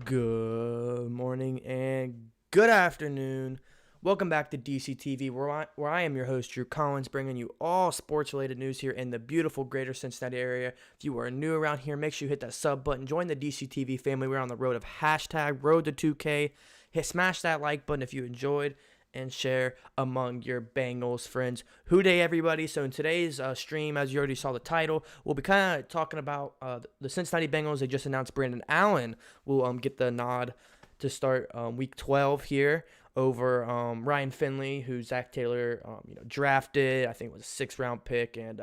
Good morning and good afternoon. Welcome back to DCTV, where I am your host, Drew Collins, bringing you all sports-related news here in the beautiful greater Cincinnati area. If you are new around here, make sure you hit that sub button. Join the DCTV family. We're on the road of hashtag Road to 2K. Smash that like button if you enjoyed, and share among your Bengals friends. WhoDey, everybody. So in today's stream, as you already saw the title, we'll be kind of talking about the Cincinnati Bengals. They just announced Brandon Allen will get the nod to start Week 12 here over Ryan Finley, who Zach Taylor drafted. I think it was a 6th-round pick, and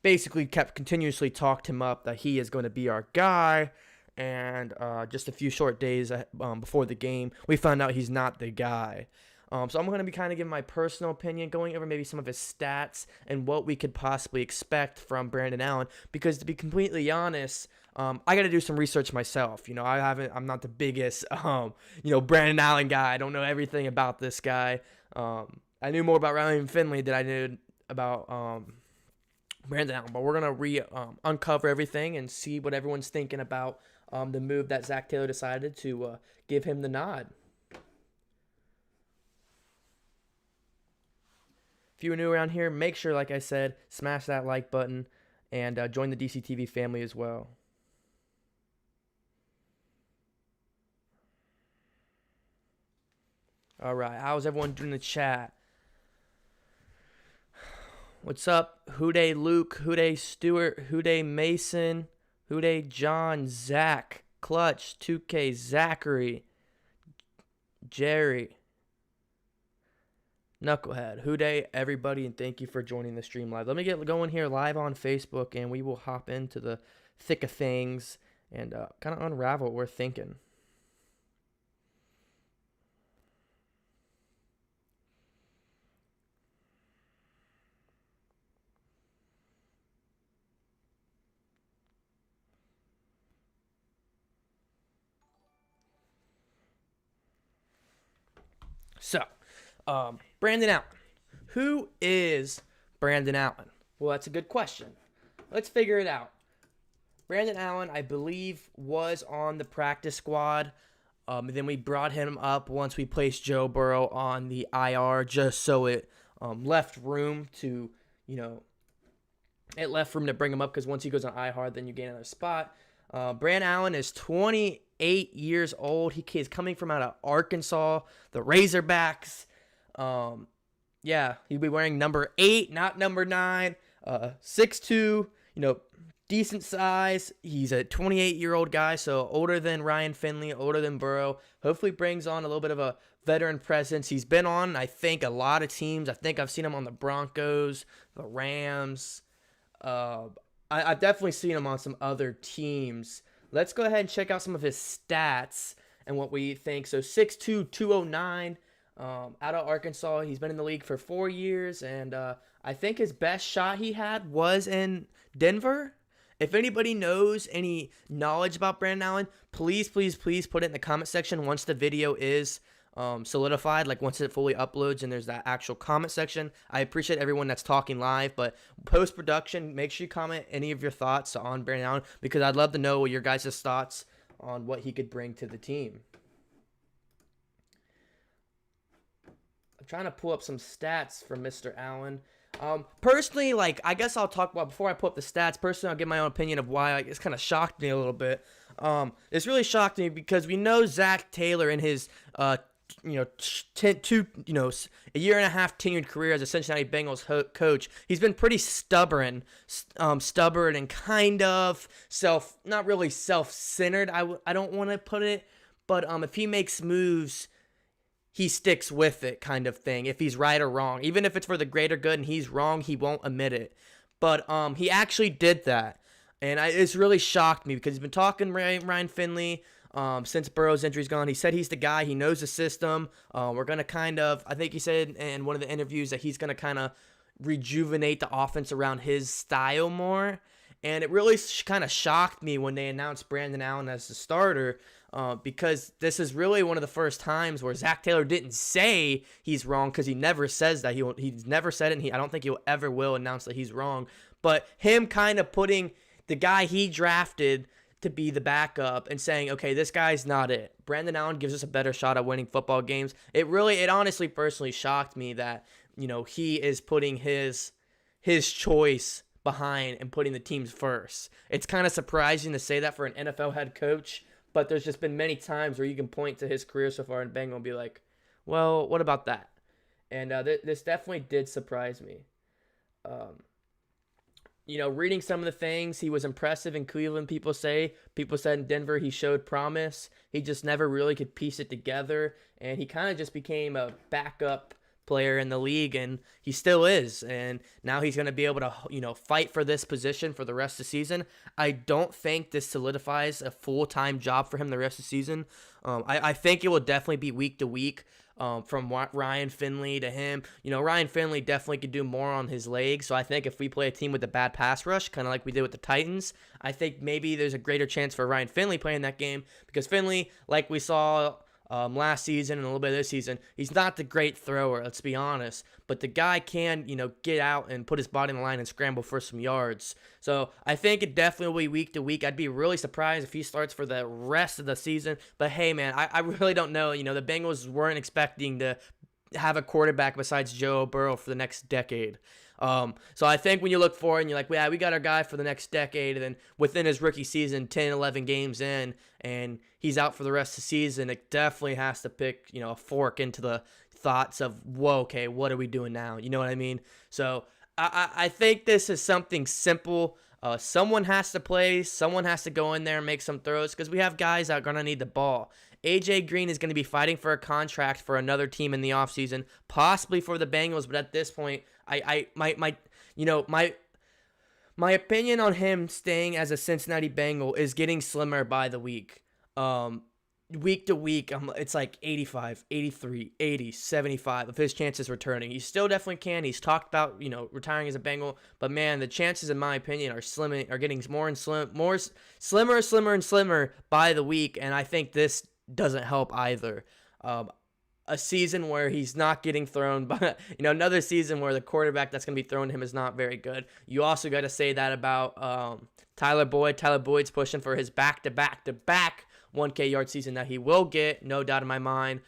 basically continuously talked him up that he is going to be our guy. And just a few short days before the game, we found out he's not the guy. So I'm going to be kind of giving my personal opinion, going over maybe some of his stats and what we could possibly expect from Brandon Allen. Because to be completely honest, I got to do some research myself. I'm not the biggest, Brandon Allen guy. I don't know everything about this guy. I knew more about Ryan Finley than I knew about Brandon Allen. But we're going to uncover everything and see what everyone's thinking about the move that Zach Taylor decided to give him the nod. If you are new around here, make sure, like I said, smash that like button and join the DCTV family as well. All right, how's everyone doing in the chat? What's up? WhoDey Luke, WhoDey Stewart, WhoDey Mason, WhoDey John, Zach, Clutch, 2K, Zachary, Jerry, Knucklehead, WhoDey, everybody, and thank you for joining the stream live. Let me get going here live on Facebook, and we will hop into the thick of things and kind of unravel what we're thinking. So, Brandon Allen. Who is Brandon Allen? Well, that's a good question. Let's figure it out. Brandon Allen, I believe, was on the practice squad. Then we brought him up once we placed Joe Burrow on the IR, just so it left room to, it left room to bring him up, because once he goes on IR, then you gain another spot. Brandon Allen is 28 years old. He is coming from out of Arkansas, the Razorbacks. He'll be wearing number 8, not number 9. 6'2", decent size. He's a 28-year-old guy, so older than Ryan Finley, older than Burrow. Hopefully brings on a little bit of a veteran presence. He's been on, I think, a lot of teams. I think I've seen him on the Broncos, the Rams. I've definitely seen him on some other teams. Let's go ahead and check out some of his stats and what we think. So 6'2", 209, out of Arkansas. He's been in the league for 4 years, and I think his best shot he had was in Denver. If anybody knows any knowledge about Brandon Allen, please put it in the comment section once the video is solidified, like once it fully uploads and there's that actual comment section. I appreciate everyone that's talking live, but post-production, make sure you comment any of your thoughts on Brandon Allen, because I'd love to know your guys' thoughts on what he could bring to the team. I'm trying to pull up some stats from Mr. Allen. Personally, I guess I'll talk about, before I pull up the stats, personally, I'll give my own opinion of why it's kind of shocked me a little bit. It's really shocked me because we know Zach Taylor in his, a year and a half tenured career as a Cincinnati Bengals coach. He's been pretty stubborn and kind of not really self-centered. I don't want to put it, but if he makes moves, he sticks with it, kind of thing, if he's right or wrong. Even if it's for the greater good and he's wrong, he won't admit it. But he actually did that. And it's really shocked me, because he's been talking Ryan Finley since Burrow's injury's gone. He said he's the guy. He knows the system. We're going to I think he said in one of the interviews that he's going to kind of rejuvenate the offense around his style more. And it really kind of shocked me when they announced Brandon Allen as the starter, because this is really one of the first times where Zach Taylor didn't say he's wrong, because he never says that. He's never said it, and I don't think he'll ever will announce that he's wrong. But him kind of putting the guy he drafted to be the backup and saying, okay, this guy's not it. Brandon Allen gives us a better shot at winning football games. It honestly personally shocked me that, he is putting his choice behind and putting the teams first. It's kind of surprising to say that for an NFL head coach, but there's just been many times where you can point to his career so far in Bengal and be like, well, what about that? And this definitely did surprise me. Reading some of the things, he was impressive in Cleveland, people said in Denver he showed promise. He just never really could piece it together, and he kind of just became a backup player in the league, and he still is. And now he's going to be able to, fight for this position for the rest of the season. I don't think this solidifies a full-time job for him the rest of the season. I think it will definitely be week to week. From Ryan Finley to him. Ryan Finley definitely could do more on his legs. So I think if we play a team with a bad pass rush, kind of like we did with the Titans, I think maybe there's a greater chance for Ryan Finley playing that game, because Finley, like we saw last season and a little bit of this season, he's not the great thrower, let's be honest, but the guy can, get out and put his body on the line and scramble for some yards. So I think it definitely will be week to week. I'd be really surprised if he starts for the rest of the season, but hey, man, I really don't know. The Bengals weren't expecting to have a quarterback besides Joe Burrow for the next decade. So I think when you look forward and you're like, yeah, we got our guy for the next decade, and then within his rookie season, 10, 11 games in, and he's out for the rest of the season, it definitely has to pick, a fork into the thoughts of, whoa, okay, what are we doing now? You know what I mean? So I think this is something simple. Someone has to play. Someone has to go in there and make some throws, because we have guys that are going to need the ball. A.J. Green is going to be fighting for a contract for another team in the offseason, possibly for the Bengals, but at this point, my opinion on him staying as a Cincinnati Bengal is getting slimmer by the week. Week to week, it's like 85, 83, 80, 75 of his chances returning. He still definitely can. He's talked about, retiring as a Bengal, but man, the chances, in my opinion, are getting slimmer and slimmer by the week, and I think this doesn't help either. A season where he's not getting thrown, but another season where the quarterback that's going to be thrown to him is not very good. You also got to say that about Tyler Boyd. Tyler Boyd's pushing for his back-to-back 1K yard season that he will get, no doubt in my mind.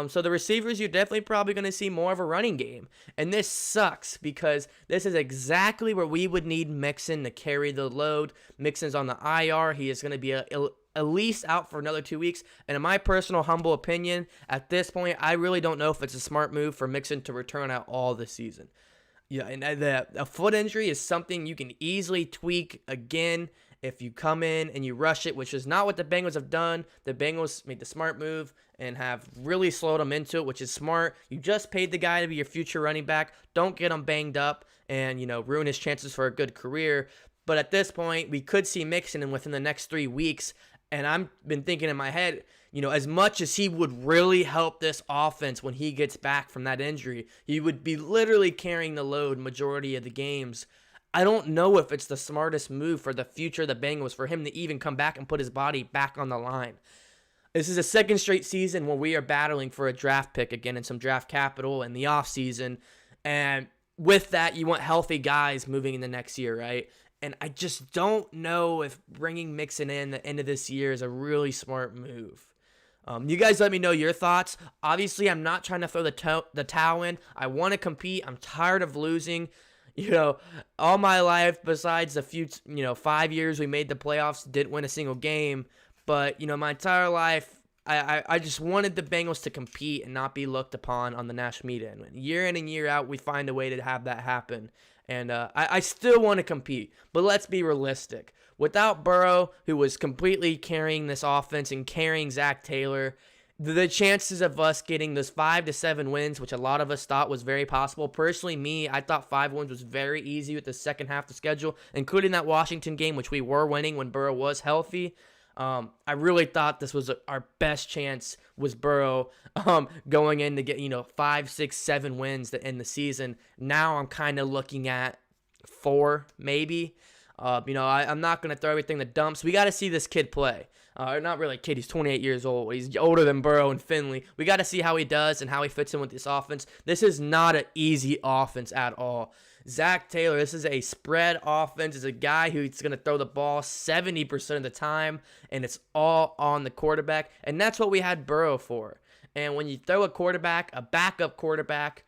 So the receivers, you're definitely probably going to see more of a running game. And this sucks, because this is exactly where we would need Mixon to carry the load. Mixon's on the IR. He is going to be at least out for another 2 weeks. And in my personal humble opinion, at this point, I really don't know if it's a smart move for Mixon to return out all this season. Yeah, and a foot injury is something you can easily tweak again if you come in and you rush it, which is not what the Bengals have done. The Bengals made the smart move and have really slowed him into it, which is smart. You just paid the guy to be your future running back. Don't get him banged up and, ruin his chances for a good career. But at this point, we could see Mixon in within the next 3 weeks. And I've been thinking in my head, as much as he would really help this offense when he gets back from that injury, he would be literally carrying the load majority of the games. I don't know if it's the smartest move for the future of the Bengals for him to even come back and put his body back on the line. This is a second straight season where we are battling for a draft pick again and some draft capital in the offseason. And with that, you want healthy guys moving in the next year, right? And I just don't know if bringing Mixon in the end of this year is a really smart move. You guys let me know your thoughts. Obviously, I'm not trying to throw the towel in. I want to compete. I'm tired of losing. All my life, besides the few, 5 years we made the playoffs, didn't win a single game. But, my entire life, I just wanted the Bengals to compete and not be looked upon on the national media. And year in and year out, we find a way to have that happen. And I still want to compete, but let's be realistic. Without Burrow, who was completely carrying this offense and carrying Zach Taylor, the chances of us getting those 5 to 7 wins, which a lot of us thought was very possible. Personally, I thought 5 wins was very easy with the second half of the schedule, including that Washington game, which we were winning when Burrow was healthy. I really thought this was our best chance was Burrow going in to get 5, 6, 7 wins to end the season. Now I'm kind of looking at 4 maybe. I'm not going to throw everything in the dumps. We got to see this kid play. Not really a kid. He's 28 years old. He's older than Burrow and Finley. We got to see how he does and how he fits in with this offense. This is not an easy offense at all. Zach Taylor, this is a spread offense. It's a guy who's going to throw the ball 70% of the time, and it's all on the quarterback. And that's what we had Burrow for. And when you throw a backup quarterback,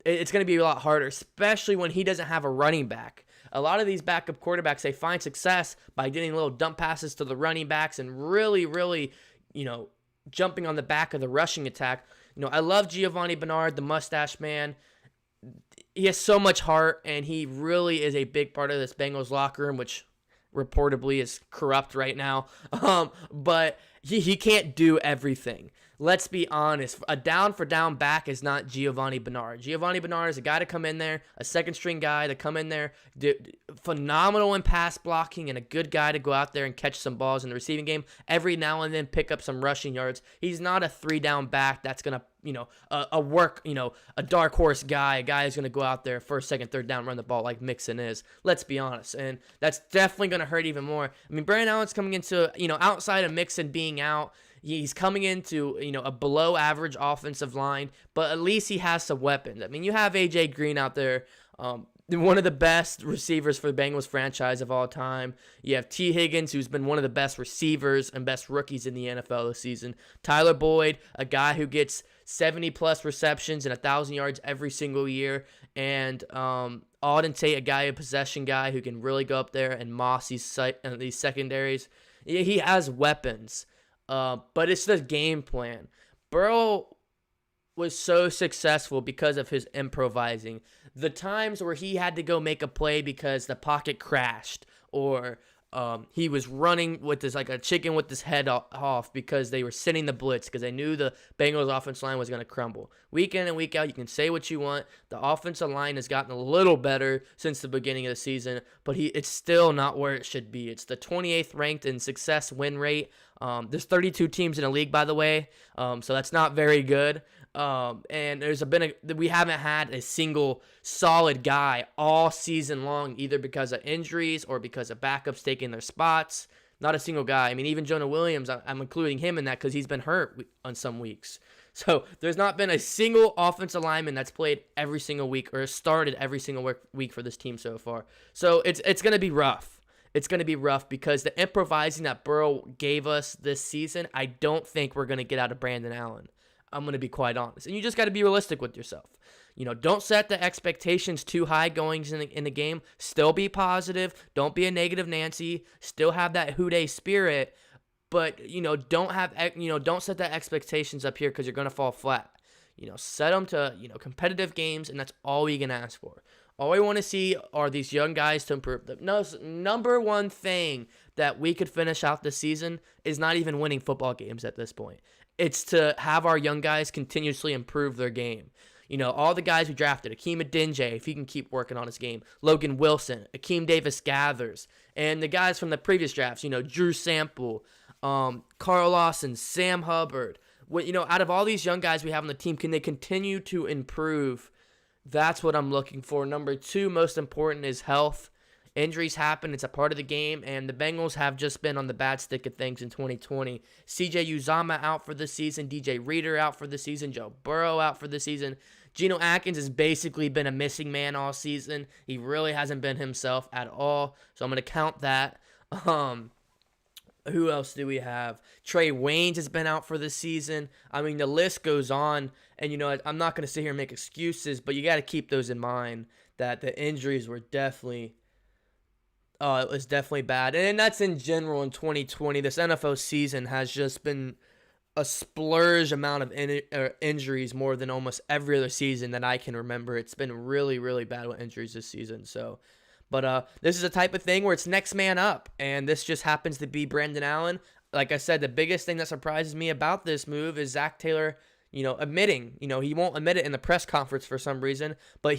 it's going to be a lot harder, especially when he doesn't have a running back. A lot of these backup quarterbacks, they find success by getting little dump passes to the running backs and really, jumping on the back of the rushing attack. I love Giovanni Bernard, the mustache man. He has so much heart, and he really is a big part of this Bengals locker room, which reportedly is corrupt right now. But he can't do everything. Let's be honest. A down-for-down back is not Giovanni Bernard. Giovanni Bernard is a guy to come in there, a second-string guy to come in there, phenomenal in pass blocking, and a good guy to go out there and catch some balls in the receiving game. Every now and then pick up some rushing yards. He's not a three-down back that's going to, a dark horse guy, a guy who's going to go out there first, second, third down, run the ball like Mixon is. Let's be honest. And that's definitely going to hurt even more. I mean, Brandon Allen's coming into, outside of Mixon being out, he's coming into, a below average offensive line, but at least he has some weapons. I mean, you have A.J. Green out there, one of the best receivers for the Bengals franchise of all time. You have T. Higgins, who's been one of the best receivers and best rookies in the NFL this season. Tyler Boyd, a guy who gets 70-plus receptions and 1,000 yards every single year. And Auden Tate, a guy, a possession guy who can really go up there and moss these secondaries. He has weapons. But it's the game plan. Burrow was so successful because of his improvising. The times where he had to go make a play because the pocket crashed, or he was running with this like a chicken with his head off because they were sending the blitz because they knew the Bengals offensive line was going to crumble. Week in and week out, you can say what you want. The offensive line has gotten a little better since the beginning of the season, but it's still not where it should be. It's the 28th ranked in success win rate. There's 32 teams in the league, by the way, so that's not very good. And we haven't had a single solid guy all season long, either because of injuries or because of backups taking their spots. Not a single guy. I mean, even Jonah Williams, I'm including him in that because he's been hurt on some weeks. So there's not been a single offensive lineman that's played every single week or started every single week for this team so far. So it's going to be rough. It's going to be rough because the improvising that Burrow gave us this season, I don't think we're going to get out of Brandon Allen. I'm going to be quite honest. And you just got to be realistic with yourself. Don't set the expectations too high going in the game. Still be positive. Don't be a negative Nancy. Still have that WhoDey spirit. But, don't set the expectations up here because you're going to fall flat. Set them to, competitive games, and that's all we can ask for. All we want to see are these young guys to improve. The number one thing that we could finish out this season is not even winning football games at this point. It's to have our young guys continuously improve their game. All the guys we drafted, Akeem Adinje, if he can keep working on his game, Logan Wilson, Akeem Davis-Gathers, and the guys from the previous drafts, Drew Sample, Carl Lawson, Sam Hubbard. Out of all these young guys we have on the team, can they continue to improve? That's what I'm looking for. Number two, most important, is health. Injuries happen. It's a part of the game, and the Bengals have just been on the bad stick of things in 2020. CJ Uzomah out for the season. DJ Reader out for the season. Joe Burrow out for the season. Geno Atkins has basically been a missing man all season. He really hasn't been himself at all, so I'm going to count that. Who else do we have? Trey Waynes has been out for the season. I mean, the list goes on. And, I'm not going to sit here and make excuses, but you got to keep those in mind that the injuries were definitely it was definitely bad. And that's in general in 2020. This NFL season has just been a splurge amount of injuries more than almost every other season that I can remember. It's been really, really bad with injuries this season. But this is a type of thing where it's next man up, and this just happens to be Brandon Allen. Like I said, the biggest thing that surprises me about this move is Zach Taylor, admitting, he won't admit it in the press conference for some reason, but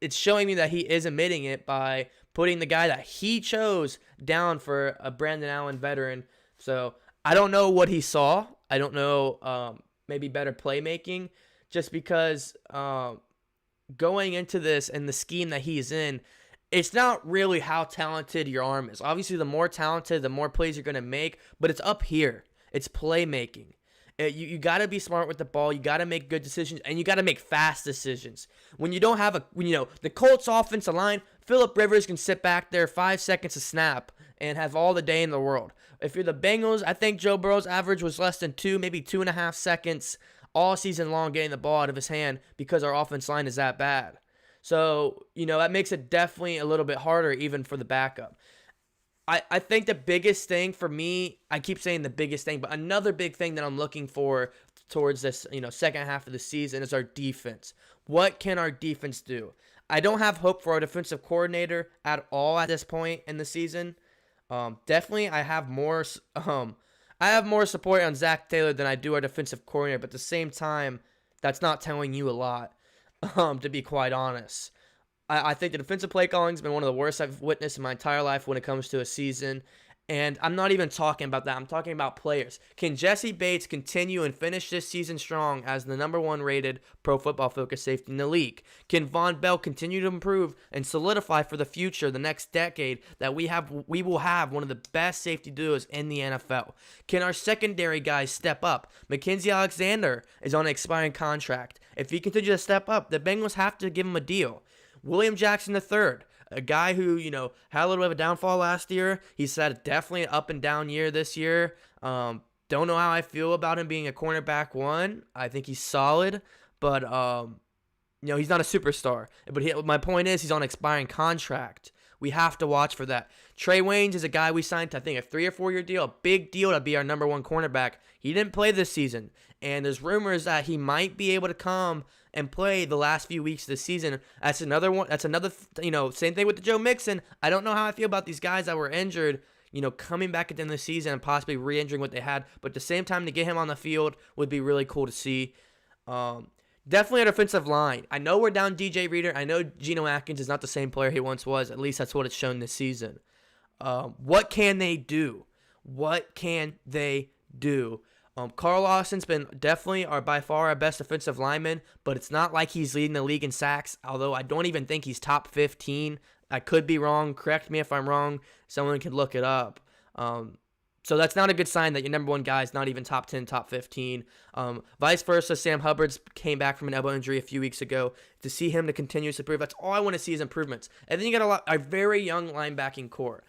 it's showing me that he is admitting it by putting the guy that he chose down for a Brandon Allen veteran. So I don't know what he saw. I don't know, maybe better playmaking, just because going into this and the scheme that he's in, it's not really how talented your arm is. Obviously, the more talented, the more plays you're going to make, but it's up here. It's playmaking. You got to be smart with the ball. You got to make good decisions, and you got to make fast decisions. When you don't have the Colts offensive line, Phillip Rivers can sit back there 5 seconds to snap and have all the day in the world. If you're the Bengals, I think Joe Burrow's average was less than 2, maybe 2.5 seconds all season long getting the ball out of his hand because our offense line is that bad. So, that makes it definitely a little bit harder even for the backup. I think the biggest thing for me, I keep saying the biggest thing, but another big thing that I'm looking for towards this, second half of the season is our defense. What can our defense do? I don't have hope for our defensive coordinator at all at this point in the season. Definitely, I have more support on Zach Taylor than I do our defensive coordinator, but at the same time, that's not telling you a lot, to be quite honest. I think the defensive play calling has been one of the worst I've witnessed in my entire life when it comes to a season. And I'm not even talking about that. I'm talking about players. Can Jesse Bates continue and finish this season strong as the number 1 rated Pro Football Focus safety in the league? Can Von Bell continue to improve and solidify for the future, the next decade, that we will have one of the best safety duos in the NFL? Can our secondary guys step up? Mackenzie Alexander is on an expiring contract. If he continues to step up, the Bengals have to give him a deal. William Jackson III, a guy who, had a little bit of a downfall last year. He's had definitely an up and down year this year. Don't know how I feel about him being a cornerback 1. I think he's solid, but, he's not a superstar. But my point is he's on an expiring contract. We have to watch for that. Trey Waynes is a guy we signed to, I think, a 3 or 4 year deal, a big deal to be our number 1 cornerback. He didn't play this season, and there's rumors that he might be able to come and play the last few weeks of the season. That's another one. That's another, same thing with the Joe Mixon. I don't know how I feel about these guys that were injured, coming back at the end of the season and possibly re-injuring what they had. But at the same time, to get him on the field would be really cool to see. Definitely our defensive line. I know we're down DJ Reader. I know Geno Atkins is not the same player he once was. At least that's what it's shown this season. What can they do? What can they do? Carl Lawson's been definitely by far our best offensive lineman, but it's not like he's leading the league in sacks, although I don't even think he's top 15. I could be wrong. Correct me if I'm wrong. Someone can look it up. So that's not a good sign that your number 1 guy is not even top 10, top 15. Vice versa, Sam Hubbard's came back from an elbow injury a few weeks ago. To see him to continuously improve, that's all I want to see is improvements. And then you got a very young linebacking core.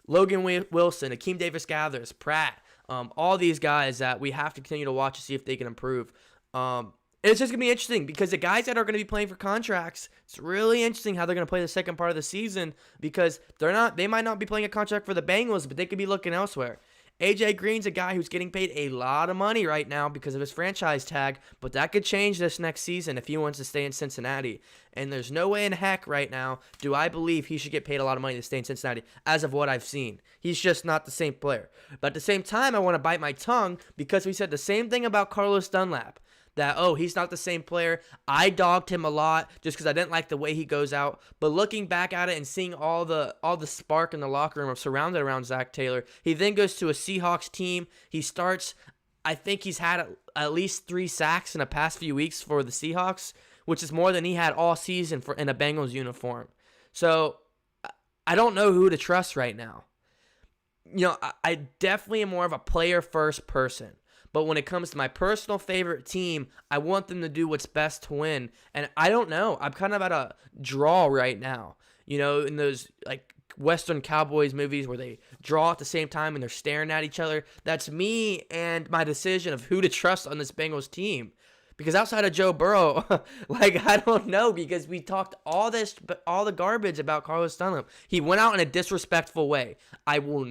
Logan Wilson, Akeem Davis-Gathers, Pratt, all these guys that we have to continue to watch to see if they can improve. It's just going to be interesting because the guys that are going to be playing for contracts, it's really interesting how they're going to play the second part of the season because they might not be playing a contract for the Bengals, but they could be looking elsewhere. AJ Green's a guy who's getting paid a lot of money right now because of his franchise tag, but that could change this next season if he wants to stay in Cincinnati. And there's no way in heck right now do I believe he should get paid a lot of money to stay in Cincinnati as of what I've seen. He's just not the same player. But at the same time, I want to bite my tongue because we said the same thing about Carlos Dunlap. That, he's not the same player. I dogged him a lot just because I didn't like the way he goes out. But looking back at it and seeing all the spark in the locker room surrounded around Zach Taylor, he then goes to a Seahawks team. He starts, I think he's had at least 3 sacks in the past few weeks for the Seahawks, which is more than he had all season in a Bengals uniform. So I don't know who to trust right now. I definitely am more of a player-first person. But when it comes to my personal favorite team, I want them to do what's best to win. And I don't know. I'm kind of at a draw right now. In those Western Cowboys movies where they draw at the same time and they're staring at each other. That's me and my decision of who to trust on this Bengals team. Because outside of Joe Burrow, I don't know, because we talked all the garbage about Carlos Dunlap. He went out in a disrespectful way. I will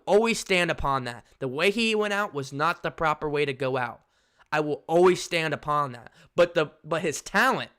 always stand upon that. The way he went out was not the proper way to go out. I will always stand upon that. But his talent,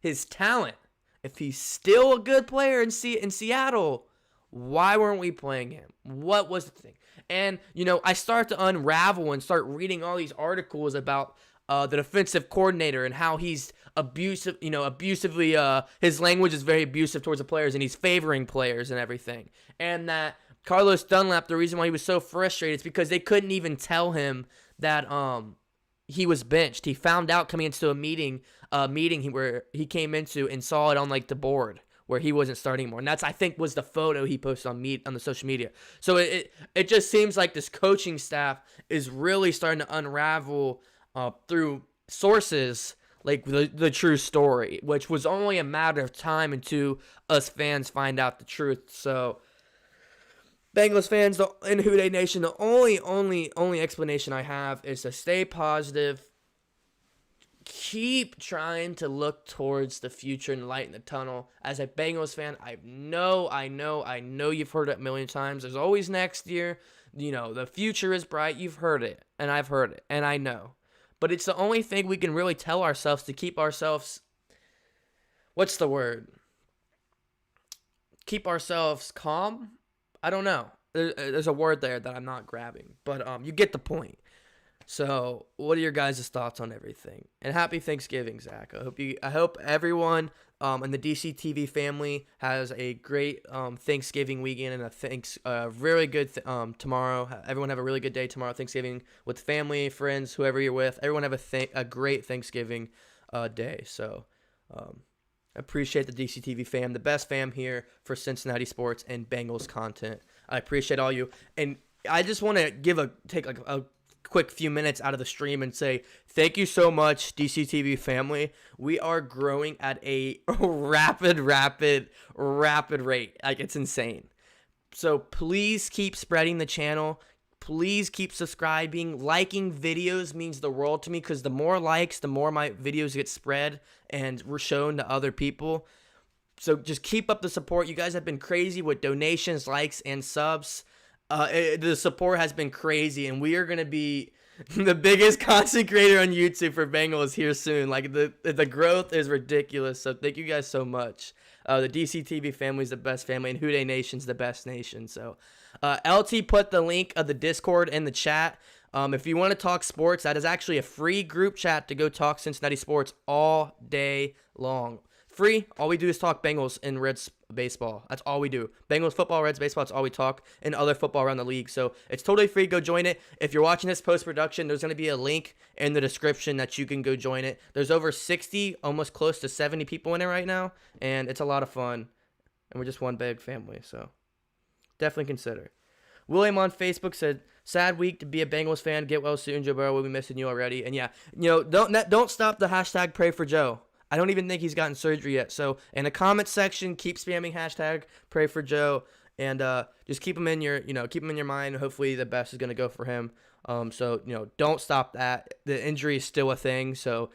if he's still a good player in Seattle, why weren't we playing him? What was the thing? And, I start to unravel and start reading all these articles about the defensive coordinator and how he's abusively, his language is very abusive towards the players and he's favoring players and everything. And that Carlos Dunlap, the reason why he was so frustrated is because they couldn't even tell him that he was benched. He found out coming into a meeting where he came into and saw it on the board where he wasn't starting anymore. And that's, I think, was the photo he posted on the social media. So it just seems like this coaching staff is really starting to unravel through sources like the true story, which was only a matter of time until us fans find out the truth. So Bengals fans in WhoDey Nation, the only explanation I have is to stay positive. Keep trying to look towards the future and light in the tunnel. As a Bengals fan, I know you've heard it a million times. There's always next year. The future is bright. You've heard it, and I've heard it, and I know. But it's the only thing we can really tell ourselves to keep ourselves, what's the word? Keep ourselves calm? I don't know. There's a word there that I'm not grabbing, but you get the point. So, what are your guys' thoughts on everything? And happy Thanksgiving, Zach. I hope everyone in the DCTV family has a great Thanksgiving weekend and a really good tomorrow. Everyone have a really good day tomorrow, Thanksgiving, with family, friends, whoever you're with. Everyone have a great Thanksgiving day. So, appreciate the DCTV fam, the best fam here for Cincinnati sports and Bengals content. I appreciate all you, and I just want to take a quick few minutes out of the stream and say thank you so much, DCTV family. We are growing at a rapid rate. Like, it's insane. So please keep spreading the channel. Please keep subscribing. Liking videos means the world to me, because the more likes, the more my videos get spread and we're shown to other people. So just keep up the support. You guys have been crazy with donations, likes, and subs. The support has been crazy, and we are going to be the biggest content creator on YouTube for Bengals here soon. Like, the growth is ridiculous. So thank you guys so much. The DCTV family is the best family, and WhoDey Nation's the best nation. So LT put the link of the Discord in the chat. If you want to talk sports, that is actually a free group chat to go talk Cincinnati sports all day long. Free. All we do is talk Bengals and Reds baseball. That's all we do. Bengals football, Reds baseball, that's all we talk, and other football around the league. So it's totally free. Go join it. If you're watching this post-production, there's going to be a link in the description that you can go join it. There's over 60, almost close to 70 people in it right now, and it's a lot of fun. And we're just one big family, so definitely consider. William on Facebook said, sad week to be a Bengals fan. Get well soon, Joe Burrow. We'll be missing you already. And yeah, don't stop the hashtag pray for Joe. I don't even think he's gotten surgery yet. So in the comment section, keep spamming hashtag pray for Joe, and just keep him in your mind. Hopefully the best is going to go for him. So don't stop that. The injury is still a thing. So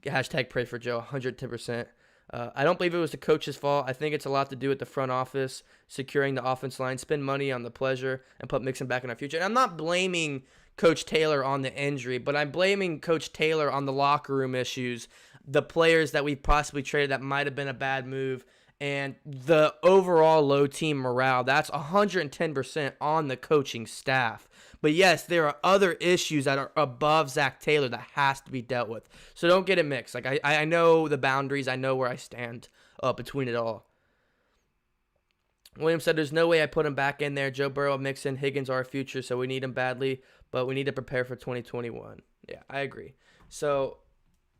hashtag pray for Joe, 110%. I don't believe it was the coach's fault. I think it's a lot to do with the front office securing the offense line, spend money on the pleasure, and put Mixon back in our future. And I'm not blaming Coach Taylor on the injury, but I'm blaming Coach Taylor on the locker room issues, the players that we possibly traded that might have been a bad move, and the overall low team morale. That's 110% on the coaching staff. But yes, there are other issues that are above Zach Taylor that has to be dealt with. So don't get it mixed. Like, I know the boundaries. I know where I stand between it all. William said, there's no way I put him back in there. Joe Burrow, Mixon, Higgins are our future, so we need him badly, but we need to prepare for 2021. Yeah, I agree. So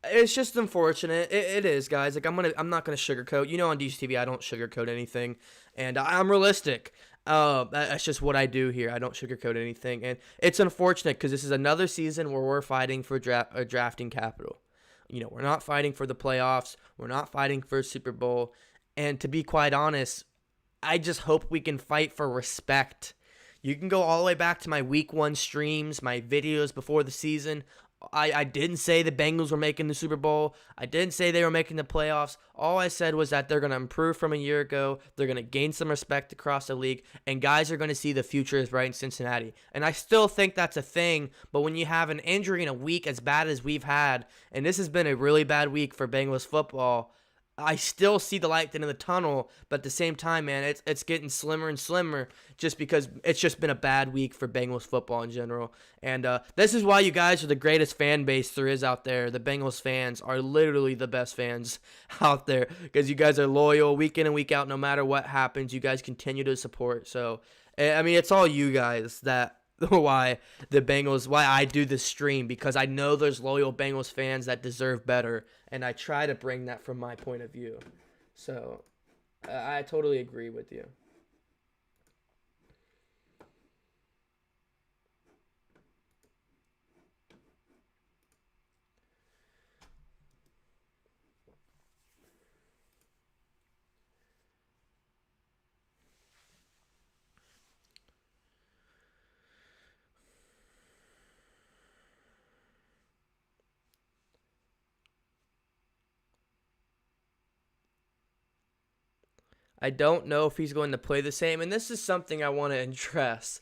it's just unfortunate. It is, guys. Like, I'm not gonna sugarcoat. On DCTV, I don't sugarcoat anything, and I'm realistic. That's just what I do here. I don't sugarcoat anything, and it's unfortunate because this is another season where we're fighting for drafting capital. We're not fighting for the playoffs. We're not fighting for a Super Bowl, and to be quite honest, I just hope we can fight for respect. You can go all the way back to my week 1 streams, my videos before the season. I didn't say the Bengals were making the Super Bowl. I didn't say they were making the playoffs. All I said was that they're going to improve from a year ago. They're going to gain some respect across the league, and guys are going to see the future is bright in Cincinnati. And I still think that's a thing, but when you have an injury in a week as bad as we've had, and this has been a really bad week for Bengals football, I still see the light at the end of the tunnel, but at the same time, man, it's getting slimmer and slimmer just because it's just been a bad week for Bengals football in general. And this is why you guys are the greatest fan base there is out there. The Bengals fans are literally the best fans out there because you guys are loyal week in and week out. No matter what happens, you guys continue to support. So, I mean, it's all you guys that why I do this stream, because I know there's loyal Bengals fans that deserve better, and I try to bring that from my point of view. So I totally agree with you. I don't know if he's going to play the same, and this is something I want to address.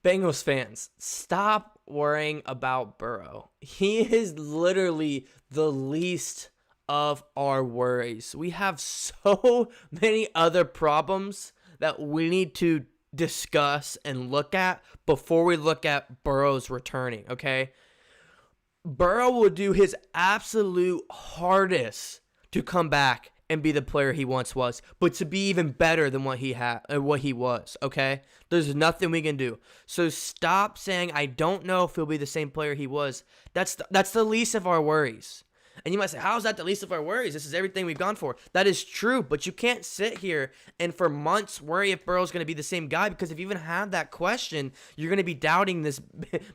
Bengals fans, stop worrying about Burrow. He is literally the least of our worries. We have so many other problems that we need to discuss and look at before we look at Burrow's returning, okay? Burrow will do his absolute hardest to come back and be the player he once was, but to be even better than what he was, okay? There's nothing we can do. So stop saying I don't know if he'll be the same player he was. That's the least of our worries. And you might say, how is that the least of our worries? This is everything we've gone for. That is true, but you can't sit here and for months worry if Burrow's going to be the same guy, because if you even have that question, you're going to be doubting this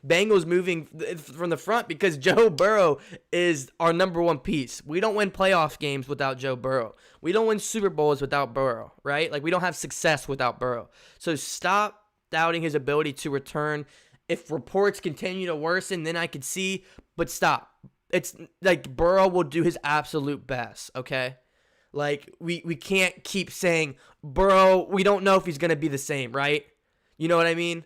Bengals moving from the front, because Joe Burrow is our number one piece. We don't win playoff games without Joe Burrow. We don't win Super Bowls without Burrow, right? Like, we don't have success without Burrow. So stop doubting his ability to return. If reports continue to worsen, then I could see, but stop. It's like Burrow will do his absolute best, okay? Like, we can't keep saying, Burrow, we don't know if he's going to be the same, right? You know what I mean?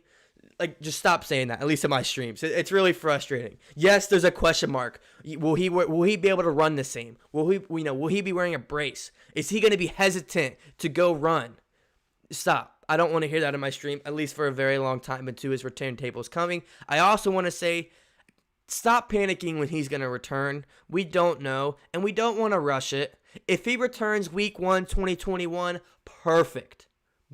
Like, just stop saying that, at least in my streams. It's really frustrating. Yes, there's a question mark. Will he be able to run the same? Will he be wearing a brace? Is he going to be hesitant to go run? Stop. I don't want to hear that in my stream, at least for a very long time until his return table is coming. I also want to say, stop panicking when he's going to return. We don't know, and we don't want to rush it. If he returns week 1, 2021, perfect.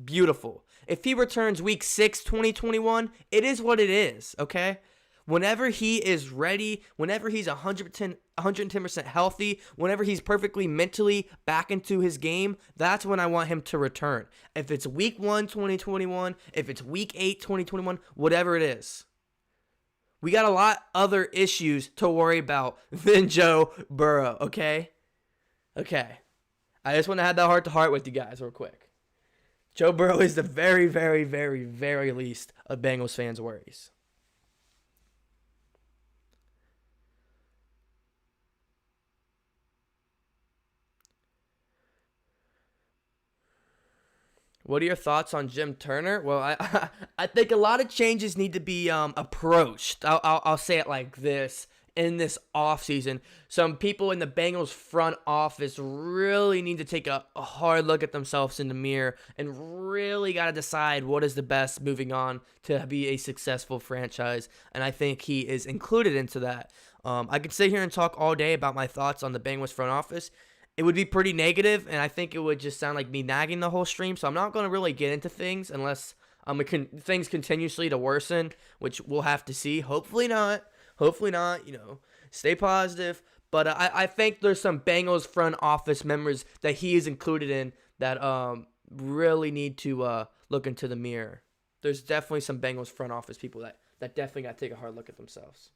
Beautiful. If he returns week 6, 2021, it is what it is, okay? Whenever he is ready, whenever he's 110% healthy, whenever he's perfectly mentally back into his game, that's when I want him to return. If it's week 1, 2021, if it's week 8, 2021, whatever it is. We got a lot other issues to worry about than Joe Burrow, okay? Okay. I just want to have that heart-to-heart with you guys real quick. Joe Burrow is the very, very, very, very least of Bengals fans' worries. What are your thoughts on Jim Turner? Well, I think a lot of changes need to be approached. I'll say it like this. In this offseason, some people in the Bengals front office really need to take a hard look at themselves in the mirror and really got to decide what is the best moving on to be a successful franchise. And I think he is included into that. I could sit here and talk all day about my thoughts on the Bengals front office. It would be pretty negative, and I think it would just sound like me nagging the whole stream. So I'm not going to really get into things unless things continuously to worsen, which we'll have to see. Hopefully not. Hopefully not. Stay positive. But I think there's some Bengals front office members that he is included in that really need to look into the mirror. There's definitely some Bengals front office people that definitely got to take a hard look at themselves.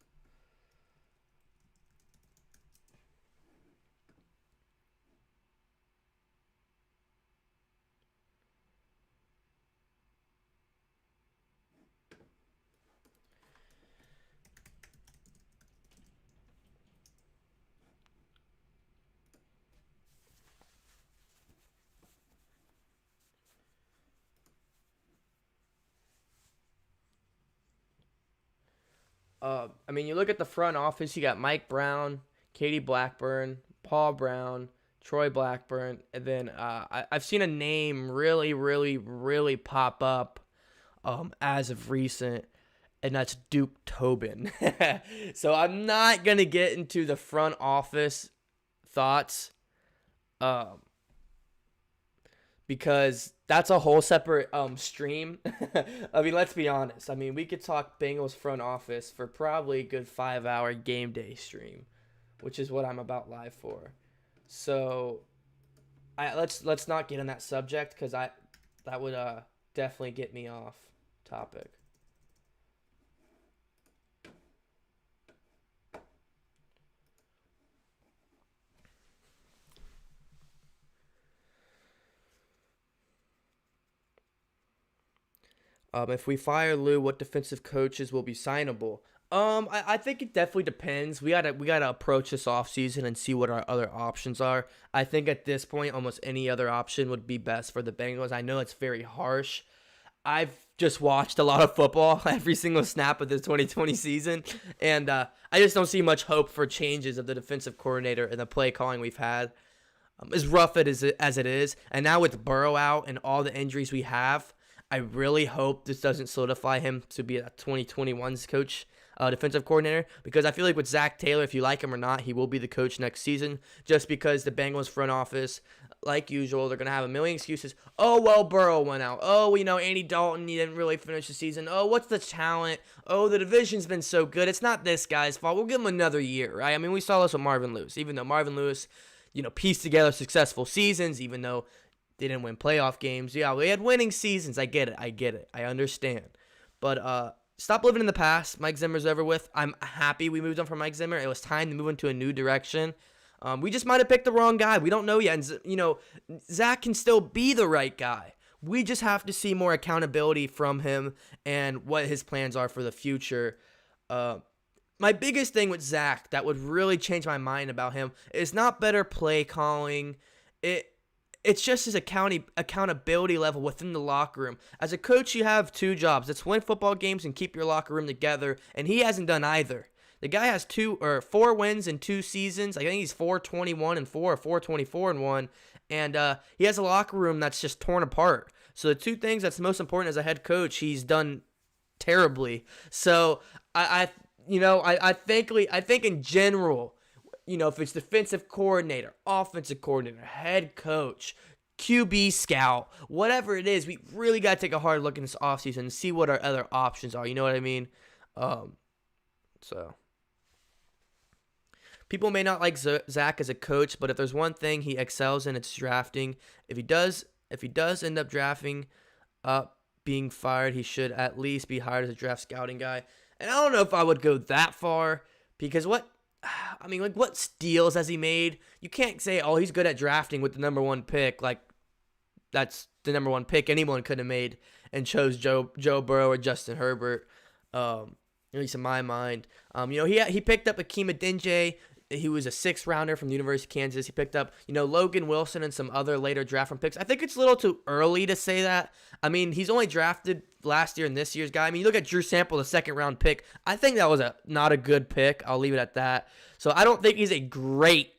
You look at the front office, you got Mike Brown, Katie Blackburn, Paul Brown, Troy Blackburn, and then I've seen a name really, really, really pop up as of recent, and that's Duke Tobin. So I'm not going to get into the front office thoughts because that's a whole separate stream. Let's be honest. We could talk Bengals front office for probably a good 5-hour game day stream, which is what I'm about live for. So let's not get on that subject because that would definitely get me off topic. If we fire Lou, what defensive coaches will be signable? I think it definitely depends. We gotta approach this offseason and see what our other options are. I think at this point, almost any other option would be best for the Bengals. I know it's very harsh. I've just watched a lot of football every single snap of this 2020 season, and I just don't see much hope for changes of the defensive coordinator and the play calling we've had. As rough as it is, and now with Burrow out and all the injuries we have, I really hope this doesn't solidify him to be a 2021's coach, defensive coordinator, because I feel like with Zach Taylor, if you like him or not, he will be the coach next season, just because the Bengals front office, like usual, they're going to have a million excuses. Oh, well, Burrow went out. Oh, Andy Dalton, he didn't really finish the season. Oh, what's the talent? Oh, the division's been so good. It's not this guy's fault. We'll give him another year, right? I mean, we saw this with Marvin Lewis, even though Marvin Lewis, pieced together successful seasons, even though they didn't win playoff games. Yeah, we had winning seasons. I get it. I understand. But stop living in the past. Mike Zimmer's over with. I'm happy we moved on from Mike Zimmer. It was time to move into a new direction. We just might have picked the wrong guy. We don't know yet. And, Zach can still be the right guy. We just have to see more accountability from him and what his plans are for the future. My biggest thing with Zach that would really change my mind about him is not better play calling. It's just his accountability level within the locker room. As a coach, you have two jobs. It's win football games and keep your locker room together, and he hasn't done either. The guy has 4 wins in 2 seasons. I think he's 4-21-4 or 4-24-1, and he has a locker room that's just torn apart. So the two things that's most important as a head coach, he's done terribly. So I think in general, if it's defensive coordinator, offensive coordinator, head coach, QB scout, whatever it is, we really got to take a hard look in this offseason and see what our other options are. You know what I mean? So people may not like Zach as a coach, but if there's one thing he excels in, it's drafting. If he does end up drafting being fired, he should at least be hired as a draft scouting guy. And I don't know if I would go that far, because what steals has he made? You can't say, oh, he's good at drafting with the number 1 pick. Like, that's the number 1 pick anyone could have made and chose Joe Burrow or Justin Herbert, at least in my mind. He picked up Akeem Adeniji. He was a 6th rounder from the University of Kansas. He picked up, Logan Wilson and some other later draft round picks. I think it's a little too early to say that. I mean, he's only drafted last year and this year's guy. I mean, you look at Drew Sample, the 2nd round pick. I think that was not a good pick. I'll leave it at that. So I don't think he's a great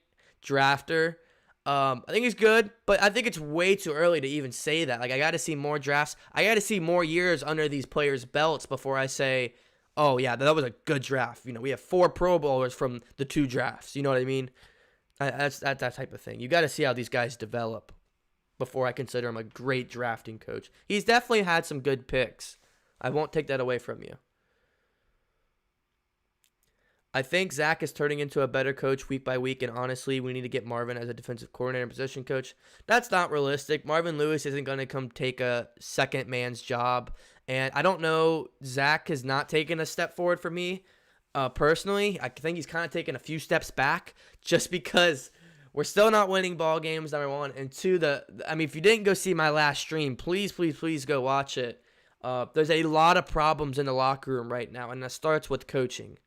drafter. I think he's good, but I think it's way too early to even say that. Like, I got to see more drafts. I got to see more years under these players' belts before I say, oh, yeah, that was a good draft. We have 4 Pro Bowlers from the 2 drafts. You know what I mean? That's that type of thing. You got to see how these guys develop before I consider him a great drafting coach. He's definitely had some good picks. I won't take that away from you. I think Zach is turning into a better coach week by week, and honestly, we need to get Marvin as a defensive coordinator and position coach. That's not realistic. Marvin Lewis isn't going to come take a second man's job, and I don't know. Zach has not taken a step forward for me personally. I think he's kind of taken a few steps back just because we're still not winning ball games, number 1. And 2, if you didn't go see my last stream, please go watch it. There's a lot of problems in the locker room right now, and that starts with coaching.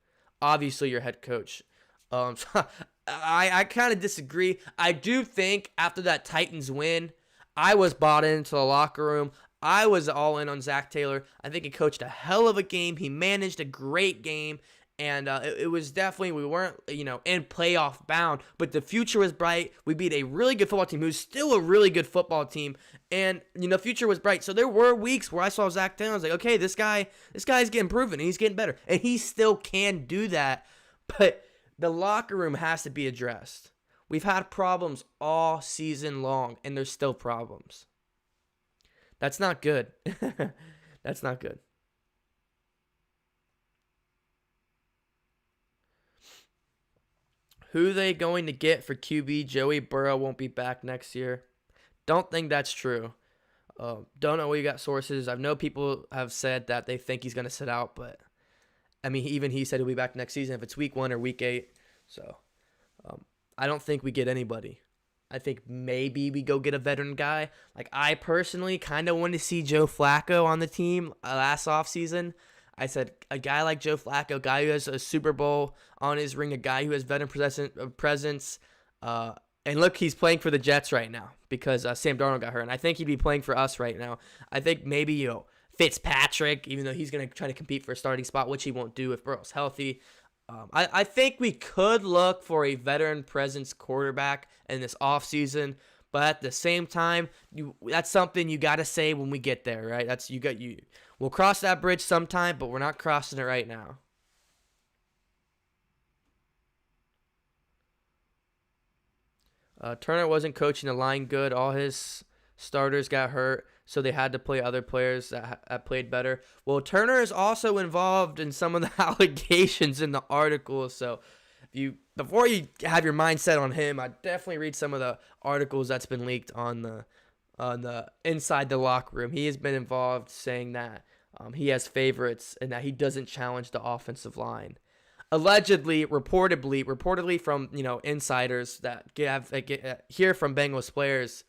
Obviously, your head coach. So I kind of disagree. I do think after that Titans win, I was bought into the locker room. I was all in on Zach Taylor. I think he coached a hell of a game. He managed a great game. And it was definitely, we weren't, in playoff bound, but the future was bright. We beat a really good football team who's still a really good football team. And, the future was bright. So there were weeks where I saw Zach Taylor. I was like, okay, this guy's getting proven. And he's getting better. And he still can do that. But the locker room has to be addressed. We've had problems all season long, and there's still problems. That's not good. That's not good. Who are they going to get for QB? Joey Burrow won't be back next year. Don't think that's true. Don't know where you got sources. I know people have said that they think he's going to sit out, but I mean, even he said he'll be back next season if it's week 1 or week 8. So I don't think we get anybody. I think maybe we go get a veteran guy. Like, I personally kind of want to see Joe Flacco on the team last offseason. I said a guy like Joe Flacco, a guy who has a Super Bowl on his ring, a guy who has veteran presence. And look, he's playing for the Jets right now because Sam Darnold got hurt. And I think he'd be playing for us right now. I think maybe, Fitzpatrick, even though he's going to try to compete for a starting spot, which he won't do if Burrow's healthy. I think we could look for a veteran presence quarterback in this offseason, but at the same time, that's something you got to say when we get there, right? We'll cross that bridge sometime, but we're not crossing it right now. Turner wasn't coaching the line good. All his starters got hurt, so they had to play other players that played better. Well, Turner is also involved in some of the allegations in the article, so before you have your mind set on him, I'd definitely read some of the articles that's been leaked on the inside the locker room. He has been involved, saying that he has favorites and that he doesn't challenge the offensive line. Allegedly, reportedly from insiders that hear from Bengals players.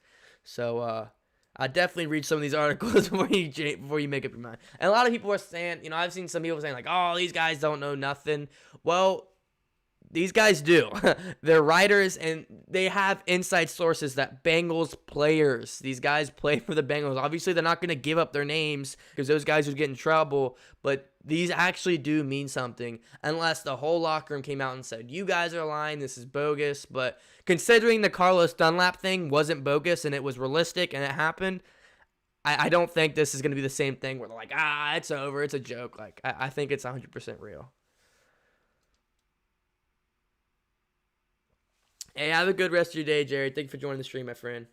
So I definitely read some of these articles before you make up your mind. And a lot of people are saying, I've seen some people saying like, "Oh, these guys don't know nothing." Well, these guys do. They're writers, and they have inside sources that Bengals players, these guys play for the Bengals. Obviously, they're not going to give up their names because those guys would get in trouble, but these actually do mean something unless the whole locker room came out and said, "You guys are lying, this is bogus." But considering the Carlos Dunlap thing wasn't bogus and it was realistic and it happened, I don't think this is going to be the same thing where they're like, it's over, it's a joke. Like, I think it's 100% real. Hey, have a good rest of your day, Jerry. Thank you for joining the stream, my friend.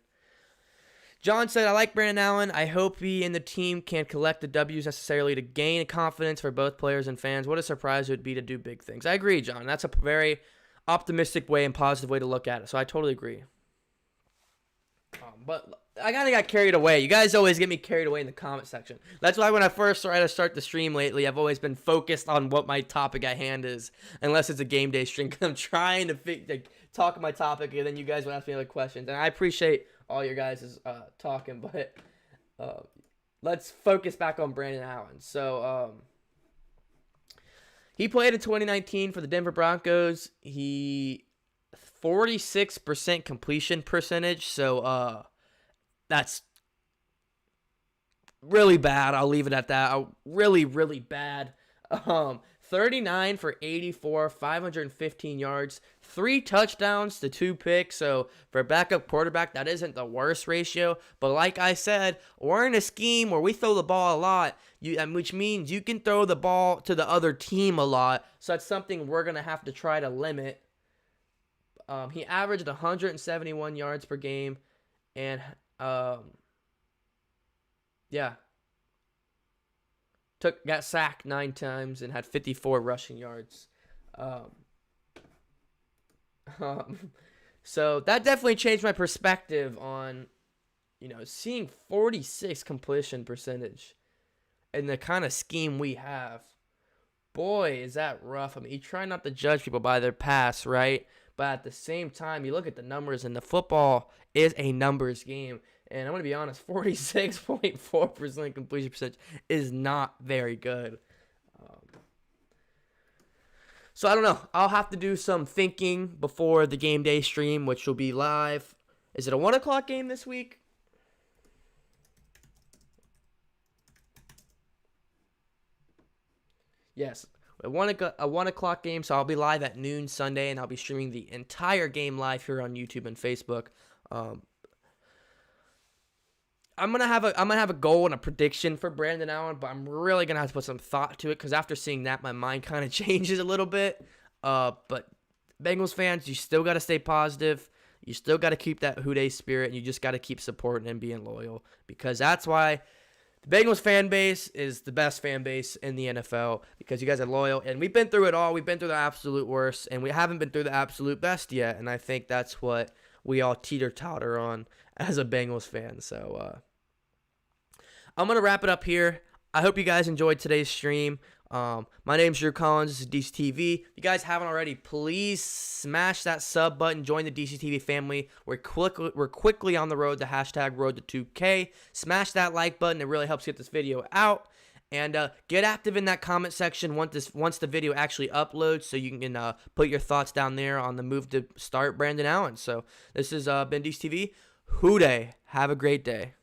John said, "I like Brandon Allen. I hope he and the team can collect the W's necessarily to gain confidence for both players and fans. What a surprise it would be to do big things." I agree, John. That's a very optimistic way and positive way to look at it, so I totally agree. But I kind of got carried away. You guys always get me carried away in the comment section. That's why when I first tried to start the stream lately, I've always been focused on what my topic at hand is, unless it's a game day stream, because I'm trying to talk my topic, and then you guys will ask me other questions. And I appreciate all your guys' talking, but let's focus back on Brandon Allen. So he played in 2019 for the Denver Broncos. He 46% completion percentage, so that's really bad. I'll leave it at that. Really, really bad. 39 for 84, 515 yards, 3 touchdowns to 2 picks. So for a backup quarterback, that isn't the worst ratio. But like I said, we're in a scheme where we throw the ball a lot, which means you can throw the ball to the other team a lot. So that's something we're going to have to try to limit. He averaged 171 yards per game, and got sacked 9 times and had 54 rushing yards. So that definitely changed my perspective on, seeing 46 completion percentage and the kind of scheme we have. Boy, is that rough. I mean, you try not to judge people by their past, right? But at the same time, you look at the numbers, and the football is a numbers game. And I'm going to be honest, 46.4% completion percentage is not very good. So I don't know. I'll have to do some thinking before the game day stream, which will be live. Is it a 1 o'clock game this week? Yes. A 1 o'clock game, so I'll be live at noon Sunday, and I'll be streaming the entire game live here on YouTube and Facebook. I'm gonna have a goal and a prediction for Brandon Allen, but I'm really gonna have to put some thought to it because after seeing that, my mind kind of changes a little bit. But Bengals fans, you still gotta stay positive. You still gotta keep that WhoDey spirit, and you just gotta keep supporting and being loyal because that's why the Bengals fan base is the best fan base in the NFL because you guys are loyal, and we've been through it all. We've been through the absolute worst, and we haven't been through the absolute best yet, and I think that's what we all teeter-totter on as a Bengals fan. So I'm going to wrap it up here. I hope you guys enjoyed today's stream. My name's Drew Collins. This is DCTV. If you guys haven't already, please smash that sub button. Join the DCTV family. We're quickly on the road to hashtag road to 2K. Smash that like button. It really helps get this video out. And get active in that comment section once the video actually uploads, so you can put your thoughts down there on the move to start Brandon Allen. So this has been DCTV. WhoDey. Have a great day.